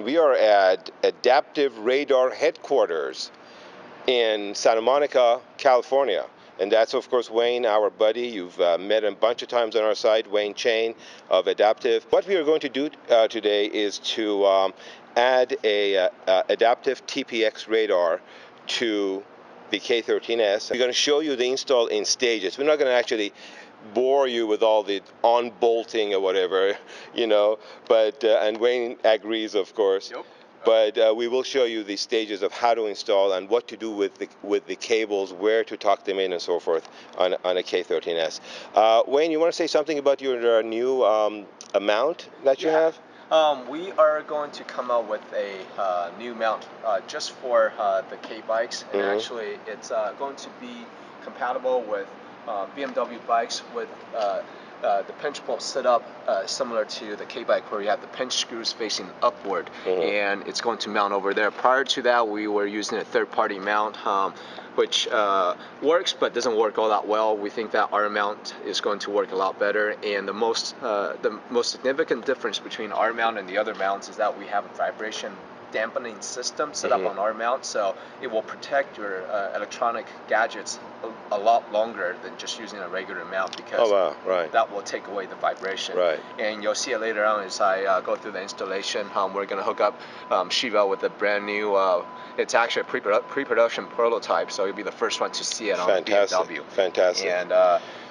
We are at Adaptiv Radar headquarters in Santa Monica, California. And that's, of course, Wayne, our buddy. You've met him a bunch of times on our site, Wayne Chain of Adaptiv. What we are going to do today is to add a Adaptiv TPX radar to the K13S. We're going to show you the install in stages. We're not going to actually bore you with all the on-bolting or whatever, you know, but, and Wayne agrees, of course. Yep. But we will show you the stages of how to install and what to do with the cables, where to tuck them in, and so forth on a K13S. Wayne, you want to say something about your new mount that you have? We are going to come out with a new mount just for the K bikes, and actually it's going to be compatible with BMW bikes with the pinch bolt set up similar to the K bike, where you have the pinch screws facing upward, and it's going to mount over there. Prior to that, we were using a third-party mount, which works but doesn't work all that well. We think that our mount is going to work a lot better, and the most significant difference between our mount and the other mounts is that we have a vibration dampening system set up on our mount, so it will protect your electronic gadgets a lot longer than just using a regular mount, because that will take away the vibration. And you'll see it later on as I go through the installation. We're going to hook up Shiva with a brand new, it's actually a pre-production prototype, so you'll be the first one to see it on BMW. Fantastic. And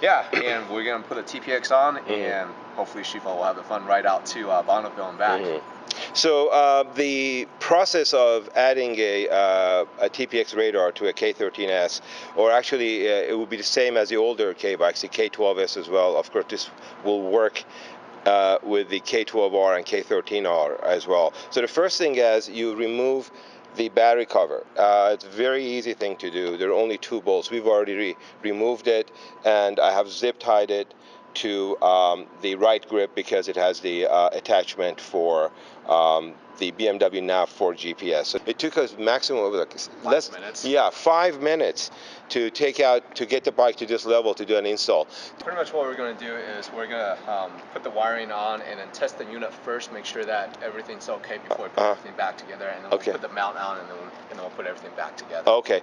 yeah, and we're going to put a TPX on, and hopefully Shiva will have the fun ride out to Bonneville and back. So the process of adding a TPX radar to a K13S, or actually it will be the same as the older K bikes, the K12S as well. Of course, this will work with the K12R and K13R as well. So the first thing is you remove the battery cover. It's a very easy thing to do. There are only 2 bolts. We've already removed it, and I have zip tied it to the right grip because it has the attachment for the BMW Nav 4 GPS. So it took us maximum of like 5 minutes. Yeah, 5 minutes to get the bike to this level to do an install. Pretty much what we're going to do is we're going to put the wiring on and then test the unit first, make sure that everything's okay before we put everything back together, and then we'll put the mount on, and then we'll put everything back together. Okay.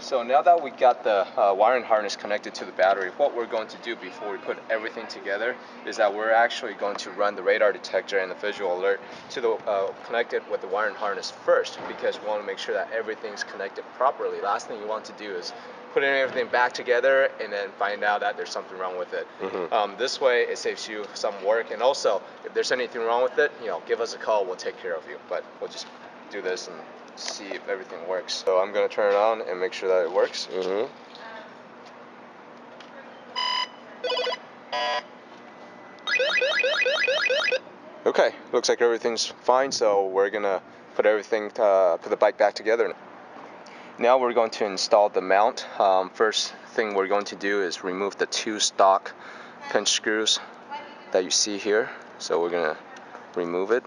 So now that we got the wiring harness connected to the battery, what we're going to do before we put everything together is that we're actually going to run the radar detector and the visual alert to the connected with the wiring harness first, because we want to make sure that everything's connected properly. Last thing you want to do is put everything back together and then find out that there's something wrong with it. This way it saves you some work, and also if there's anything wrong with it, give us a call, we'll take care of you. But we'll just do this and see if everything works. So I'm going to turn it on and make sure that it works. Okay, looks like everything's fine, so we're going to put the bike back together. Now we're going to install the mount. First thing we're going to do is remove the 2 stock pinch screws that you see here. So we're going to remove it.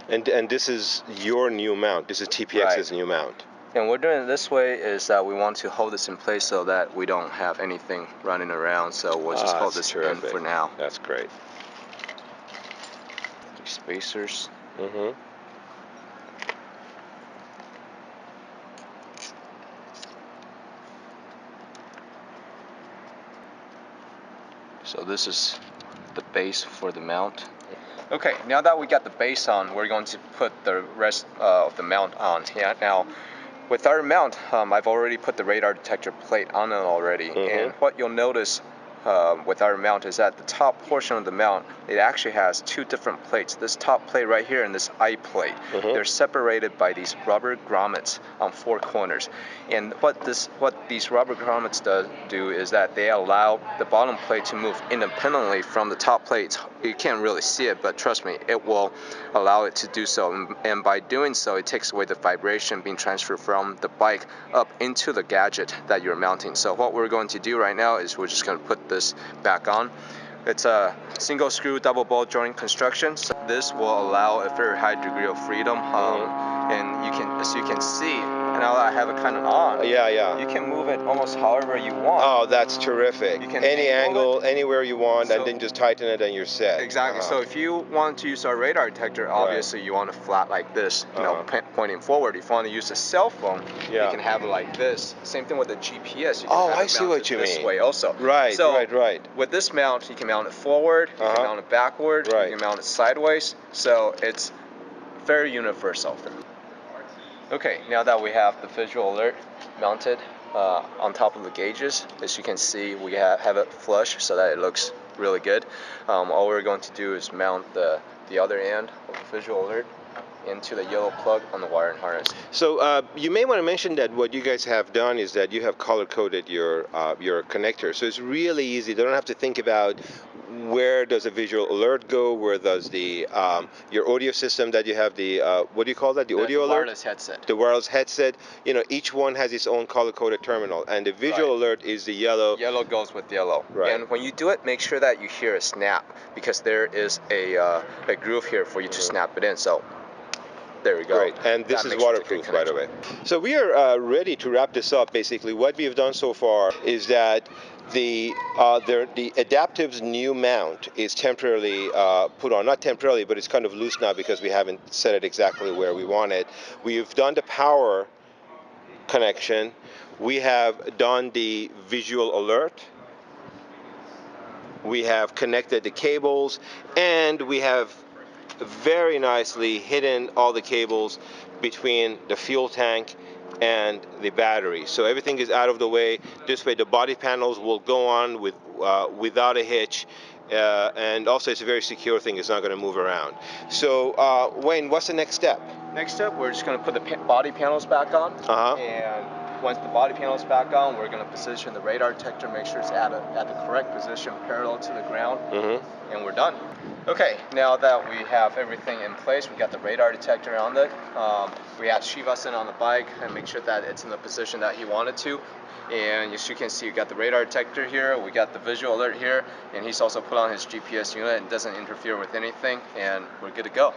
And this is your new mount. This is TPX's new mount. And we're doing it this way is that we want to hold this in place so that we don't have anything running around. So we'll just hold this in for now. That's great. 3 spacers. So this is the base for the mount. Okay, now that we got the base on, we're going to put the rest of the mount on. Now, with our mount, I've already put the radar detector plate on it already, and what you'll notice with our mount is that the top portion of the mount, it actually has two different plates. This top plate right here and this eye plate, they're separated by these rubber grommets on four corners. And what these rubber grommets do is that they allow the bottom plate to move independently from the top plate. You can't really see it, but trust me, it will allow it to do so. And by doing so, it takes away the vibration being transferred from the bike up into the gadget that you're mounting. So what we're going to do right now is we're just going to put this back on. It's a single screw double ball joint construction. So this will allow a very high degree of freedom. And you can, as you can see, now that I have it kind of on, you can move it almost however you want. Oh, that's terrific. You can any angle, anywhere you want, and then just tighten it and you're set. Exactly. So if you want to use our radar detector, obviously you want it flat like this, you know, pointing forward. If you want to use a cell phone, you can have it like this. Same thing with the GPS. You can have I see what you mean. This way also. Right, so right. With this mount, you can mount it forward, you can mount it backward, you can mount it sideways. So it's very universal. Okay, now that we have the visual alert mounted on top of the gauges, as you can see, we have it flush so that it looks really good. All we're going to do is mount the other end of the visual alert into the yellow plug on the wire and harness. So you may want to mention that what you guys have done is that you have color-coded your connector. So it's really easy. They don't have to think about where does a visual alert go, where does the your audio system that you have, the what do you call that, the audio alert? Wireless headset. The wireless headset. You know, each one has its own color-coded terminal, and the visual alert is the yellow. Yellow goes with yellow. Right. And when you do it, make sure that you hear a snap, because there is a groove here for you to snap it in. So there we go. Great, and this is waterproof, by the way. So we are ready to wrap this up. Basically, what we have done so far is that the Adaptiv's new mount is temporarily put on. Not temporarily, but it's kind of loose now because we haven't set it exactly where we want it. We've done the power connection. We have done the visual alert. We have connected the cables, and we have very nicely hidden all the cables between the fuel tank and the battery. So everything is out of the way. This way the body panels will go on without a hitch. And also it's a very secure thing. It's not going to move around. So Wayne, what's the next step? Next step, we're just going to put the body panels back on. And once the body panel is back on, we're going to position the radar detector, make sure it's at the correct position, parallel to the ground, and we're done. Okay, now that we have everything in place, we got the radar detector on it. We had Shivasan on the bike and make sure that it's in the position that he wanted to. And as you can see, we got the radar detector here, we got the visual alert here, and he's also put on his GPS unit and doesn't interfere with anything, and we're good to go.